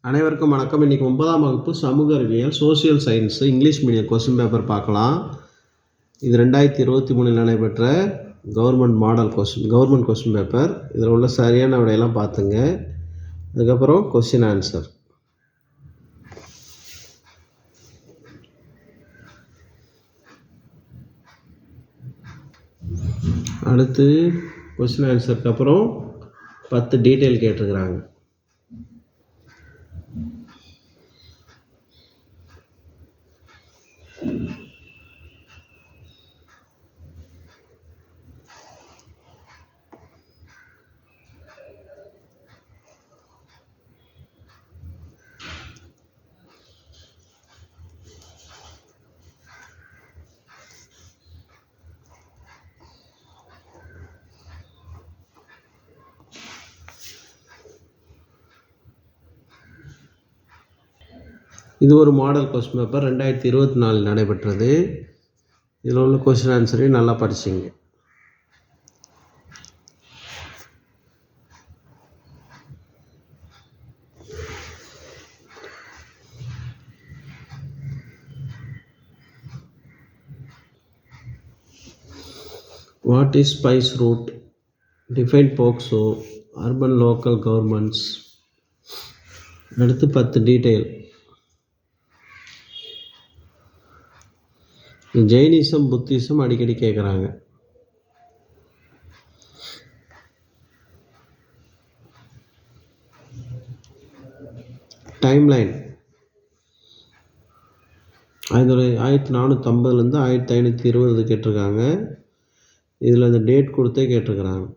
அனைவருக்கும் வணக்கம். இன்றைக்கி 9ஆம் வகுப்பு சமூக அறிவியல் social science English medium question paper பார்க்கலாம். இது 2023 நடைபெற்ற கவர்மெண்ட் கொஸ்டின் பேப்பர். இதில் உள்ள சரியான விடையெல்லாம் பார்த்துங்க. அதுக்கப்புறம் கொஸ்டின் ஆன்சர். அடுத்து கொஸ்டின் ஆன்சருக்கு அப்புறம் 10 டீட்டெயில் கேட்டிருக்கிறாங்க. இது ஒரு மாடல் கொஸ்டின் பேப்பர் 2024 நடைபெற்றது. இதில் உள்ள கொஸ்டின் ஆன்சரையும் நல்லா படிச்சிங்க. What is spice route? Define POCSO, urban local governments. அடுத்து 10 டீட்டெயில். ஜெயினிசம், புத்திசம் அடிக்கடி கேட்குறாங்க. டைம்லைன் 1450 1520 கேட்டிருக்காங்க. இதில் அந்த டேட் கொடுத்தே கேட்டிருக்கிறாங்க.